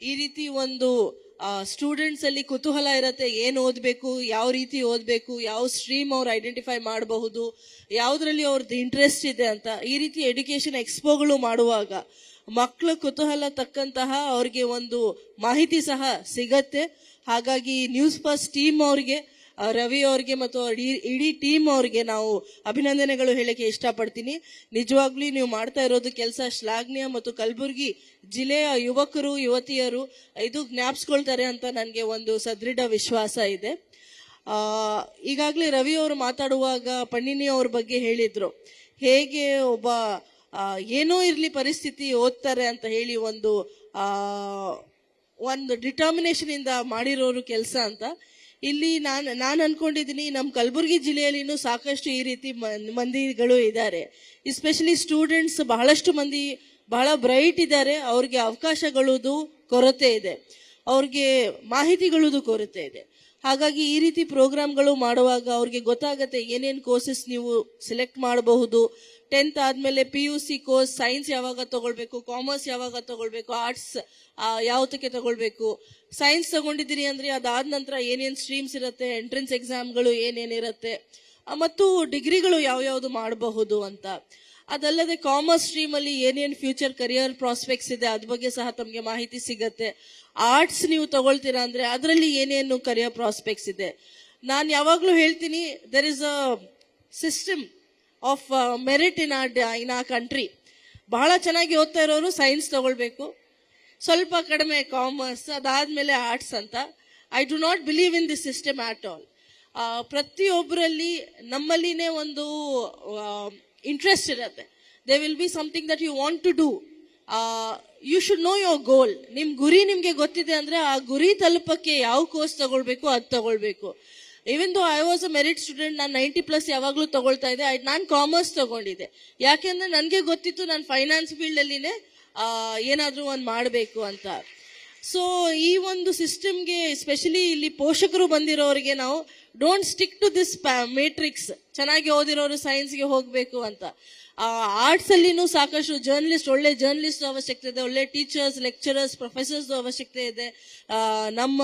ಈ ರೀತಿ ಒಂದು ಸ್ಟೂಡೆಂಟ್ಸ್ ಅಲ್ಲಿ ಕುತೂಹಲ ಇರುತ್ತೆ, ಏನ್ ಓದ್ಬೇಕು, ಯಾವ ರೀತಿ ಓದ್ಬೇಕು, ಯಾವ ಸ್ಟ್ರೀಮ್ ಅವ್ರು ಐಡೆಂಟಿಫೈ ಮಾಡಬಹುದು, ಯಾವ್ದ್ರಲ್ಲಿ ಅವ್ರದ್ದು ಇಂಟ್ರೆಸ್ಟ್ ಇದೆ ಅಂತ. ಈ ರೀತಿ ಎಜುಕೇಶನ್ ಎಕ್ಸ್ಪೋಗಳು ಮಾಡುವಾಗ ಮಕ್ಕಳ ಕುತೂಹಲ ತಕ್ಕಂತಹ ಅವ್ರಿಗೆ ಒಂದು ಮಾಹಿತಿ ಸಹ ಸಿಗತ್ತೆ. ಹಾಗಾಗಿ ನ್ಯೂಸ್ ಫಸ್ಟ್ ಟೀಮ್ ಅವ್ರಿಗೆ, ರವಿ ಅವ್ರಿಗೆ ಮತ್ತು ಇಡೀ ಟೀಮ್ ಅವ್ರಿಗೆ ನಾವು ಅಭಿನಂದನೆಗಳು ಹೇಳಕ್ಕೆ ಇಷ್ಟಪಡ್ತೀನಿ. ನಿಜವಾಗ್ಲೂ ನೀವು ಮಾಡ್ತಾ ಇರೋದು ಕೆಲಸ ಶ್ಲಾಘನೀಯ ಮತ್ತು ಕಲಬುರಗಿ ಜಿಲ್ಲೆಯ ಯುವಕರು ಯುವತಿಯರು ಇದು ಜ್ಞಾಪಿಸ್ಕೊಳ್ತಾರೆ ಅಂತ ನನಗೆ ಒಂದು ಸದೃಢ ವಿಶ್ವಾಸ ಇದೆ. ಈಗಾಗಲೇ ರವಿ ಅವರು ಮಾತಾಡುವಾಗ ಪಣ್ಣಿನಿ ಅವ್ರ ಬಗ್ಗೆ ಹೇಳಿದ್ರು, ಹೇಗೆ ಒಬ್ಬ ಏನೋ ಇರ್ಲಿ ಪರಿಸ್ಥಿತಿ ಓದ್ತಾರೆ ಅಂತ ಹೇಳಿ ಒಂದು ಡಿಟರ್ಮಿನೇಷನ್ ಇಂದ ಮಾಡಿರೋರು ಕೆಲಸ ಅಂತ. ಇಲ್ಲಿ ನಾನು ಅನ್ಕೊಂಡಿದ್ದೀನಿ ನಮ್ಮ ಕಲಬುರಗಿ ಜಿಲ್ಲೆಯಲ್ಲಿನೂ ಸಾಕಷ್ಟು ಈ ರೀತಿ ಮಂದಿಗಳು ಇದ್ದಾರೆ. ಎಸ್ಪೆಷಲಿ ಸ್ಟೂಡೆಂಟ್ಸ್ ಬಹಳಷ್ಟು ಮಂದಿ ಬಹಳ ಬ್ರೈಟ್ ಇದ್ದಾರೆ. ಅವ್ರಿಗೆ ಅವಕಾಶಗಳದು ಕೊರತೆ ಇದೆ, ಅವ್ರಿಗೆ ಮಾಹಿತಿಗಳದು ಕೊರತೆ ಇದೆ. ಹಾಗಾಗಿ ಈ ರೀತಿ ಪ್ರೋಗ್ರಾಮ್ಗಳು ಮಾಡುವಾಗ ಅವ್ರಿಗೆ ಗೊತ್ತಾಗತ್ತೆ ಏನೇನು ಕೋರ್ಸಸ್ ನೀವು ಸೆಲೆಕ್ಟ್ ಮಾಡಬಹುದು. 10th ಆದ್ಮೇಲೆ PUC ಕೋರ್ಸ್ ಸೈನ್ಸ್ ಯಾವಾಗ ತಗೊಳ್ಬೇಕು, ಕಾಮರ್ಸ್ ಯಾವಾಗ ತಗೊಳ್ಬೇಕು, ಆರ್ಟ್ಸ್ ಯಾವತ್ತಕ್ಕೆ ತಗೊಳ್ಬೇಕು. ಸೈನ್ಸ್ ತಗೊಂಡಿದ್ದೀರಿ ಅಂದ್ರೆ ಅದಾದ ನಂತರ ಏನೇನು ಸ್ಟ್ರೀಮ್ಸ್ ಇರುತ್ತೆ, ಎಂಟ್ರೆನ್ಸ್ ಎಕ್ಸಾಮ್ಗಳು ಏನೇನಿರುತ್ತೆ, ಮತ್ತು ಡಿಗ್ರಿಗಳು ಯಾವ್ಯಾವ್ದು ಮಾಡಬಹುದು ಅಂತ. ಅದಲ್ಲದೆ ಕಾಮರ್ಸ್ ಸ್ಟ್ರೀಮ್ ಅಲ್ಲಿ ಏನೇನು ಫ್ಯೂಚರ್ ಕರಿಯರ್ ಪ್ರಾಸ್ಪೆಕ್ಟ್ಸ್ ಇದೆ ಅದ್ರ ಬಗ್ಗೆ ಸಹ ತಮಗೆ ಮಾಹಿತಿ ಸಿಗತ್ತೆ. ಆರ್ಟ್ಸ್ ನೀವು ತಗೊಳ್ತೀರಾ ಅಂದ್ರೆ ಅದರಲ್ಲಿ ಏನೇನು ಕರಿಯರ್ ಪ್ರಾಸ್ಪೆಕ್ಟ್ಸ್ ಇದೆ. ನಾನು ಯಾವಾಗ್ಲೂ ಹೇಳ್ತೀನಿ, there is a system of merit in ಆ ಕಂಟ್ರಿ. ಬಹಳ ಚೆನ್ನಾಗಿ ಓದ್ತಾ ಇರೋರು ಸೈನ್ಸ್ ತಗೊಳ್ಬೇಕು, ಸ್ವಲ್ಪ ಕಡಿಮೆ ಕಾಮರ್ಸ್, ಅದಾದ್ಮೇಲೆ ಆರ್ಟ್ಸ್ ಅಂತ. I do not believe in this system at all. ಪ್ರತಿಯೊಬ್ಬರಲ್ಲಿ ನಮ್ಮಲ್ಲಿನೇ ಒಂದು ಇಂಟ್ರೆಸ್ಟ್ ಇರುತ್ತೆ. They will be something that you want to do. You should know your goal. ನಿಮ್ ಗುರಿ ನಿಮ್ಗೆ ಗೊತ್ತಿದೆ ಅಂದ್ರೆ ಆ ಗುರಿ ತಲುಪಕ್ಕೆ ಯಾವ ಕೋರ್ಸ್ ತಗೊಳ್ಬೇಕು ಅದು ತಗೊಳ್ಬೇಕು. Even though I was a merit student, ನಾನು 90+ ಯಾವಾಗ್ಲೂ ತಗೊಳ್ತಾ ಇದ್ದೆ. ನಾನು ಕಾಮರ್ಸ್ ತಗೊಂಡಿದ್ದೆ ಯಾಕೆಂದ್ರೆ ನನಗೆ ಗೊತ್ತಿತ್ತು ನಾನು ಫೈನಾನ್ಸ್ ಫೀಲ್ಡ್ ಅಲ್ಲಿನೇ ಏನಾದ್ರೂ ಒಂದು ಮಾಡಬೇಕು ಅಂತ. ಸೊ ಈ ಒಂದು ಸಿಸ್ಟಮ್ಗೆ ಎಸ್ಪೆಷಲಿ ಇಲ್ಲಿ ಪೋಷಕರು ಬಂದಿರೋರಿಗೆ ನಾವು don't stick to this matrix. ಚೆನ್ನಾಗಿ ಓದಿರೋರು ಸೈನ್ಸ್ಗೆ ಹೋಗ್ಬೇಕು ಅಂತ. ಆರ್ಟ್ಸ್ ಅಲ್ಲಿನೂ ಸಾಕಷ್ಟು ಒಳ್ಳೆ ಜರ್ನಲಿಸ್ಟ್ ಅವಶ್ಯಕತೆ ಇದೆ, ಒಳ್ಳೆ ಟೀಚರ್ಸ್, ಲೆಕ್ಚರರ್ಸ್, ಪ್ರೊಫೆಸರ್ಸ್ ಅವಶ್ಯಕತೆ ಇದೆ ನಮ್ಮ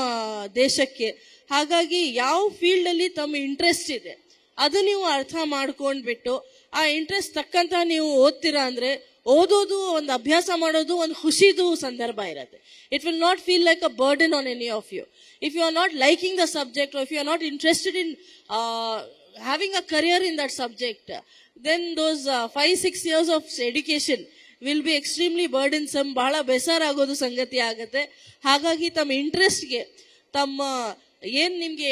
ದೇಶಕ್ಕೆ. ಹಾಗಾಗಿ ಯಾವ ಫೀಲ್ಡ್ ಅಲ್ಲಿ ತಮ್ಮ ಇಂಟ್ರೆಸ್ಟ್ ಇದೆ ಅದು ನೀವು ಅರ್ಥ ಮಾಡ್ಕೊಂಡ್ಬಿಟ್ಟು ಆ ಇಂಟ್ರೆಸ್ಟ್ ತಕ್ಕಂತ ನೀವು ಓದ್ತೀರಾ ಅಂದ್ರೆ ಓದೋದು ಒಂದು ಅಭ್ಯಾಸ ಮಾಡೋದು ಒಂದು ಖುಷಿದು ಸಂದರ್ಭ ಇರುತ್ತೆ. It will not feel like a burden on any of you. If you are not liking the subject, or if you are not interested in having a career in that subject, then those 5-6 years of education will be extremely burdensome. ಬಹಳ ಬೇಸರ ಆಗೋದು ಸಂಗತಿ ಆಗತ್ತೆ. ಹಾಗಾಗಿ ತಮ್ಮ ಇಂಟ್ರೆಸ್ಟ್ಗೆ, ತಮ್ಮ ಏನ್ ನಿಮ್ಗೆ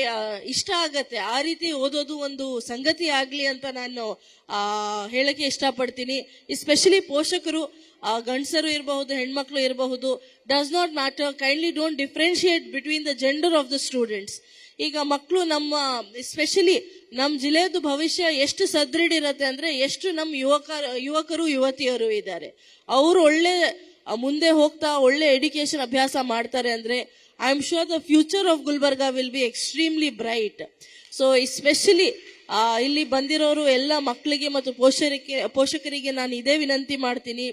ಇಷ್ಟ ಆಗತ್ತೆ ಆ ರೀತಿ ಓದೋದು ಒಂದು ಸಂಗತಿ ಆಗ್ಲಿ ಅಂತ ನಾನು ಹೇಳಕ್ಕೆ ಇಷ್ಟಪಡ್ತೀನಿ. ಎಸ್ಪೆಷಲಿ ಪೋಷಕರು, ಗಂಡಸರು ಇರಬಹುದು, ಹೆಣ್ಮಕ್ಳು ಇರಬಹುದು, does not matter. Kindly don't differentiate between the gender of the students. ಈಗ ಮಕ್ಕಳು ನಮ್ಮ ಎಸ್ಪೆಷಲಿ ನಮ್ಮ ಜಿಲ್ಲೆಯದು ಭವಿಷ್ಯ ಎಷ್ಟು ಸದೃಢ ಇರತ್ತೆ ಅಂದ್ರೆ ಎಷ್ಟು ನಮ್ಮ ಯುವಕರು ಯುವತಿಯರು ಇದ್ದಾರೆ. ಅವರು ಒಳ್ಳೆ ಮುಂದೆ ಹೋಗ್ತಾ ಒಳ್ಳೆ ಎಜುಕೇಶನ್ ಅಭ್ಯಾಸ ಮಾಡ್ತಾರೆ ಅಂದ್ರೆ I am sure the future of Gulbarga will be extremely bright. So especially ಇಲ್ಲಿ ಬಂದಿರೋರು ಎಲ್ಲ ಮಕ್ಕಳಿಗೆ ಮತ್ತು ಪೋಷಕರಿಗೆ ನಾನು ಇದೇ ವಿನಂತಿ ಮಾಡ್ತೀನಿ,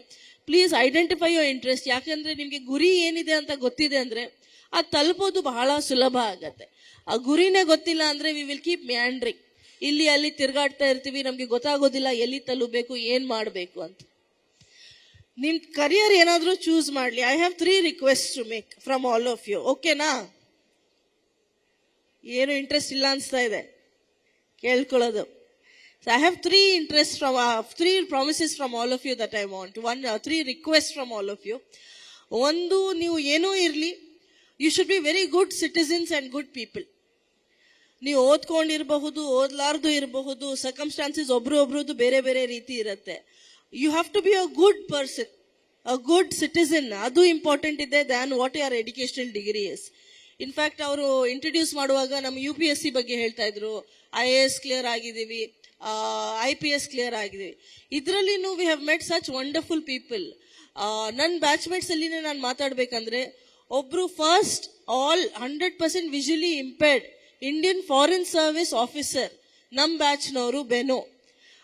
ಪ್ಲೀಸ್ ಐಡೆಂಟಿಫೈ ಯೋರ್ ಇಂಟ್ರೆಸ್ಟ್. ಯಾಕಂದ್ರೆ ನಿಮ್ಗೆ ಗುರಿ ಏನಿದೆ ಅಂತ ಗೊತ್ತಿದೆ ಅಂದ್ರೆ ಅದು ತಲುಪೋದು ಬಹಳ ಸುಲಭ ಆಗತ್ತೆ. ಆ ಗುರಿನೇ ಗೊತ್ತಿಲ್ಲ ಅಂದ್ರೆ ವಿ ವಿಲ್ ಕೀಪ್ ಮ್ಯಾಂಡ್ರಿಂಗ್, ಇಲ್ಲಿ ಅಲ್ಲಿ ತಿರ್ಗಾಡ್ತಾ ಇರ್ತೀವಿ, ನಮ್ಗೆ ಗೊತ್ತಾಗೋದಿಲ್ಲ ಎಲ್ಲಿ ತಲುಪಬೇಕು, ಏನ್ ಮಾಡಬೇಕು ಅಂತ. ನಿಮ್ ಕರಿಯರ್ ಏನಾದ್ರೂ ಚೂಸ್ ಮಾಡ್ಲಿ, I have 3 request to make from all of you. ಓಕೆನಾ? ಏನು ಇಂಟ್ರೆಸ್ಟ್ ಇಲ್ಲ ಅನ್ಸ್ತಾ ಇದೆ ಕೇಳ್ಕೊಳ್ಳೋದು. So I have 3 promises from all of you that I want. 3 requests from all of you. ಒಂದು, ನೀವು ಏನೋ ಇರ್ಲಿ, you should be very good citizens and good people. ನೀವು ಓದ್ಕೊಂಡಿರಬಹುದು, ಓದ್ಲಾರ್ದು ಇರಬಹುದು, ಸರ್ಕಮ್ಸ್ಟಾನ್ಸಸ್ ಒಬ್ರದ್ದು ಬೇರೆ ಬೇರೆ ರೀತಿ ಇರುತ್ತೆ. You have to be a good person, a good citizen. ಅದು ಇಂಪಾರ್ಟೆಂಟ್ ಇದೆ than what your educational degree is. In fact ಅವರು ಇಂಟ್ರೊಡ್ಯೂಸ್ ಮಾಡುವಾಗ ನಮ್ಮ UPSC ಬಗ್ಗೆ ಹೇಳ್ತಾ ಇದ್ರು, IAS ಕ್ಲಿಯರ್ ಆಗಿದ್ದೀವಿ, IPS ಕ್ಲಿಯರ್ ಆಗಿದ್ದೀವಿ. ಇದರಲ್ಲಿನೂ we have met such wonderful people. ನನ್ನ ಬ್ಯಾಚ್ಮೇಟ್ಸ್ ಅಲ್ಲಿನೇ ನಾನು ಮಾತಾಡ್ಬೇಕಂದ್ರೆ ಒಬ್ರು first 100% visually impaired Indian foreign service officer ನಮ್ಮ ಬ್ಯಾಚ್ನವರು, ಬೆನೋ.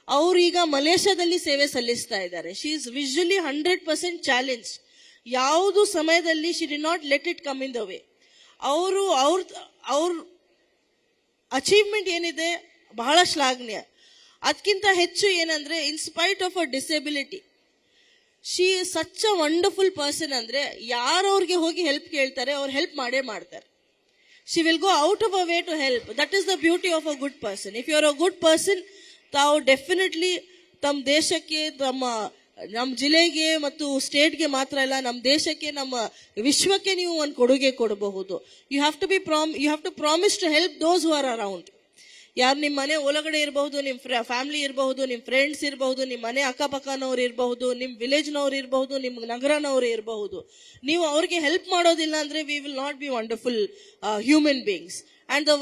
ಅವ್ರು ಈಗ ಮಲೇಷ್ಯಾದಲ್ಲಿ ಸೇವೆ ಸಲ್ಲಿಸ್ತಾ ಇದ್ದಾರೆ. She is visually 100% challenge. ಯಾವುದು ಸಮಯದಲ್ಲಿ she did not let it come in the way. ಅವರು ಅವ್ರ ಅಚೀವ್ಮೆಂಟ್ ಏನಿದೆ ಬಹಳ ಶ್ಲಾಘನೀಯ. ಅದಕ್ಕಿಂತ ಹೆಚ್ಚು ಏನಂದ್ರೆ, in spite of a disability she is such a wonderful person. ಅಂದ್ರೆ ಯಾರು ಅವ್ರಿಗೆ ಹೋಗಿ ಹೆಲ್ಪ್ ಕೇಳ್ತಾರೆ ಅವ್ರು ಹೆಲ್ಪ್ ಮಾಡೇ ಮಾಡ್ತಾರೆ. She will go out of a way to help. That is the beauty of a good person. If you are a good person, ತಾವು definitely ತಮ್ಮ ದೇಶಕ್ಕೆ, ನಮ್ಮ ಜಿಲ್ಲೆಗೆ ಮತ್ತು ಸ್ಟೇಟ್ಗೆ ಮಾತ್ರ ಅಲ್ಲ, ನಮ್ಮ ದೇಶಕ್ಕೆ, ನಮ್ಮ ವಿಶ್ವಕ್ಕೆ ನೀವು ಒಂದು ಕೊಡುಗೆ ಕೊಡಬಹುದು. You have to promise to help those who are around. ಯಾರು ನಿಮ್ಮ ಮನೆ ಒಳಗಡೆ ಇರಬಹುದು, ನಿಮ್ಮ ಫ್ಯಾಮಿಲಿ ಇರಬಹುದು, ನಿಮ್ಮ ಫ್ರೆಂಡ್ಸ್ ಇರಬಹುದು, ನಿಮ್ಮ ಮನೆ ಅಕ್ಕಪಕ್ಕನವ್ರು ಇರಬಹುದು, ನಿಮ್ಮ ವಿಲೇಜ್ನವ್ರು ಇರಬಹುದು, ನಿಮ್ಮ ನಗರನವ್ರು ಇರಬಹುದು. ನೀವು ಅವ್ರಿಗೆ ಹೆಲ್ಪ್ ಮಾಡೋದಿಲ್ಲ ಅಂದ್ರೆ we will not be wonderful human beings. And the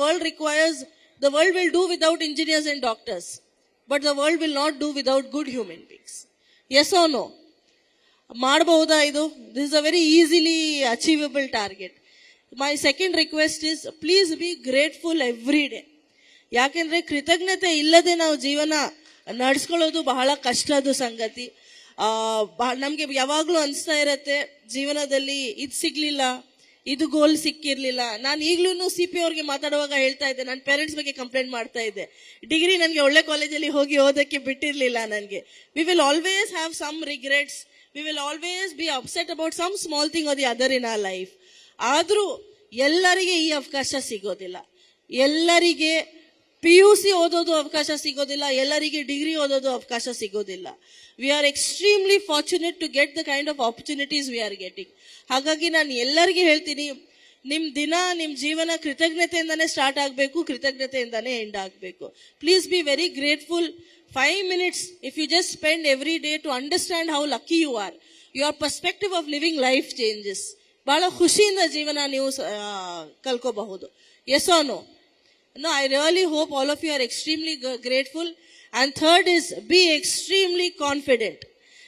world will do without engineers and doctors, but the world will not do without good human beings. Yes or no? ಮಾಡಬಹುದಾ ಇದು? This is a very easily achievable target. My second request is, please be grateful every day. ಯಾಕೆಂದ್ರೆ ಕೃತಜ್ಞತೆ ಇಲ್ಲದೆ ನಾವು ಜೀವನ ನಡೆಸ್ಕೊಳ್ಳೋದು ಬಹಳ ಕಷ್ಟದ ಸಂಗತಿ. ನಮ್ಗೆ ಯಾವಾಗ್ಲೂ ಅನಿಸ್ತಾ ಇರತ್ತೆ ಜೀವನದಲ್ಲಿ ಇದು ಸಿಗ್ಲಿಲ್ಲ, ಇದು ಗೋಲ್ ಸಿಕ್ಕಿರ್ಲಿಲ್ಲ. ನಾನು ಈಗ್ಲೂ CP ಅವ್ರಿಗೆ ಮಾತಾಡುವಾಗ ಹೇಳ್ತಾ ಇದ್ದೆ, ನನ್ನ ಪೇರೆಂಟ್ಸ್ ಬಗ್ಗೆ ಕಂಪ್ಲೇಂಟ್ ಮಾಡ್ತಾ ಇದ್ದೆ. ಡಿಗ್ರಿ ನನಗೆ ಒಳ್ಳೆ ಕಾಲೇಜಲ್ಲಿ ಹೋಗಿ ಓದಕ್ಕೆ ಬಿಟ್ಟಿರ್ಲಿಲ್ಲ ನನಗೆ. We will always have some regrets. We will always be upset about some small thing or the other in our life. ಆದ್ರೂ ಎಲ್ಲರಿಗೆ ಈ ಅವಕಾಶ ಸಿಗೋದಿಲ್ಲ. ಎಲ್ಲರಿಗೆ PUC ಓದೋದು ಅವಕಾಶ ಸಿಗೋದಿಲ್ಲ, ಎಲ್ಲರಿಗೆ ಡಿಗ್ರಿ ಓದೋದು ಅವಕಾಶ ಸಿಗೋದಿಲ್ಲ. We are extremely fortunate to get the kind of opportunities we are getting. ಹಾಗಾಗಿ ನಾನು ಎಲ್ಲರಿಗೆ ಹೇಳ್ತೀನಿ, ನಿಮ್ಮ ದಿನ, ನಿಮ್ಮ ಜೀವನ ಕೃತಜ್ಞತೆಯಿಂದಾನೇ ಸ್ಟಾರ್ಟ್ ಆಗಬೇಕು, ಕೃತಜ್ಞತೆಯಿಂದಾನೇ ಎಂಡ್ ಆಗಬೇಕು. Please be very grateful. 5 minutes if you just spend every day to understand how lucky you are, your perspective of living life changes. ಬಹಳ ಖುಷಿಯಿಂದ ಜೀವನ ನೀವು ಕಲ್ಕೋಬಹುದು. Yes or no? No, I really hope all of you are extremely grateful. And third is, be extremely confident.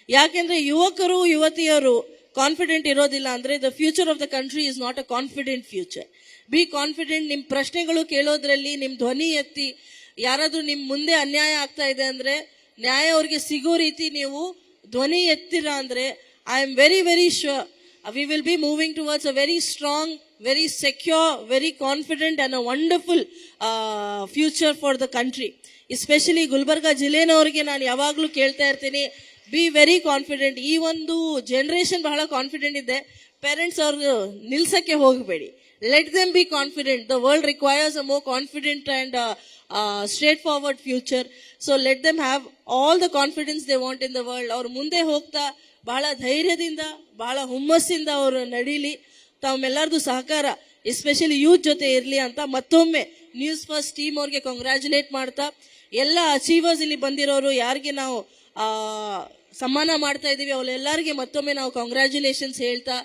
ಯಾಕೆಂದ್ರೆ ಯುವಕರು ಯುವತಿಯರು confident ಇರೋದಿಲ್ಲ ಅಂದ್ರೆ the future of the country is not a confident future. Be confident. ನಿಮ್ ಪ್ರಶ್ನೆಗಳು ಕೇಳೋದ್ರಲ್ಲಿ ನಿಮ್ ಧ್ವನಿ ಎತ್ತಿ, ಯಾರಾದ್ರೂ ನಿಮ್ ಮುಂದೆ ಅನ್ಯಾಯ ಆಗ್ತಾ ಇದೆ ಅಂದ್ರೆ ನ್ಯಾಯ ಅವ್ರಿಗೆ ಸಿಗೋ ರೀತಿ ನೀವು ಧ್ವನಿ ಎತ್ತಿರ ಅಂದ್ರೆ I am very, very sure we will be moving towards a very strong, very secure, very confident and a wonderful future for the country. Especially Gulbarga ಜಿಲ್ಲೆನವರಿಗೆ ನಾನು ಯಾವಾಗಲೂ ಕೇಳ್ತಾ ಇರ್ತೀನಿ, ಬಿ ವೆರಿ ಕಾನ್ಫಿಡೆಂಟ್. ಈ ಒಂದು ಜನರೇಷನ್ ಬಹಳ ಕಾನ್ಫಿಡೆಂಟ್ ಇದೆ. ಪೇರೆಂಟ್ಸ್ ಅವ್ರು ನಿಲ್ಸಕ್ಕೆ ಹೋಗಬೇಡಿ. Let them be confident. The world requires a more confident and straight forward future. So let them have all the confidence they want in the world. ಅವ್ರು ಮುಂದೆ ಹೋಗ್ತಾ ಬಹಳ ಧೈರ್ಯದಿಂದ, ಬಹಳ ಹುಮ್ಮಸ್ಸಿಂದ ಅವರು ನಡೀಲಿ. ತಮ್ಮೆಲ್ಲರದು ಸಹಕಾರ ಎಸ್ಪೆಷಲಿ ಯೂತ್ ಜೊತೆ ಇರಲಿ ಅಂತ ಮತ್ತೊಮ್ಮೆ ನ್ಯೂಸ್ ಫಸ್ಟ್ ಟೀಮ್ ಅವ್ರಿಗೆ ಕಂಗ್ರ್ಯಾಚುಲೇಟ್ ಮಾಡ್ತಾ, ಎಲ್ಲ ಅಚೀವರ್ಸ್ ಇಲ್ಲಿ ಬಂದಿರೋರು ಯಾರಿಗೆ ನಾವು ಸನ್ಮಾನ ಮಾಡ್ತಾ ಇದೀವಿ ಅವರೆಲ್ಲರಿಗೆ ಮತ್ತೊಮ್ಮೆ ನಾವು ಕಂಗ್ರ್ಯಾಚುಲೇಷನ್ಸ್ ಹೇಳ್ತಾ,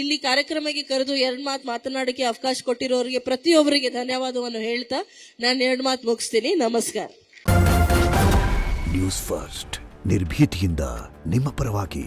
ಇಲ್ಲಿ ಕಾರ್ಯಕ್ರಮಕ್ಕೆ ಕರೆದು 2 ಮಾತು ಮಾತನಾಡಕ್ಕೆ ಅವಕಾಶ ಕೊಟ್ಟಿರೋರಿಗೆ ಪ್ರತಿಯೊಬ್ಬರಿಗೆ ಧನ್ಯವಾದವನ್ನು ಹೇಳ್ತಾ ನಾನು 2 ಮಾತು ಮುಗಿಸ್ತೀನಿ. ನಮಸ್ಕಾರ. ನ್ಯೂಸ್ ಫಸ್ಟ್ ನಿರ್ಭೀತಿಯಿಂದ ನಿಮ್ಮ ಪರವಾಗಿ.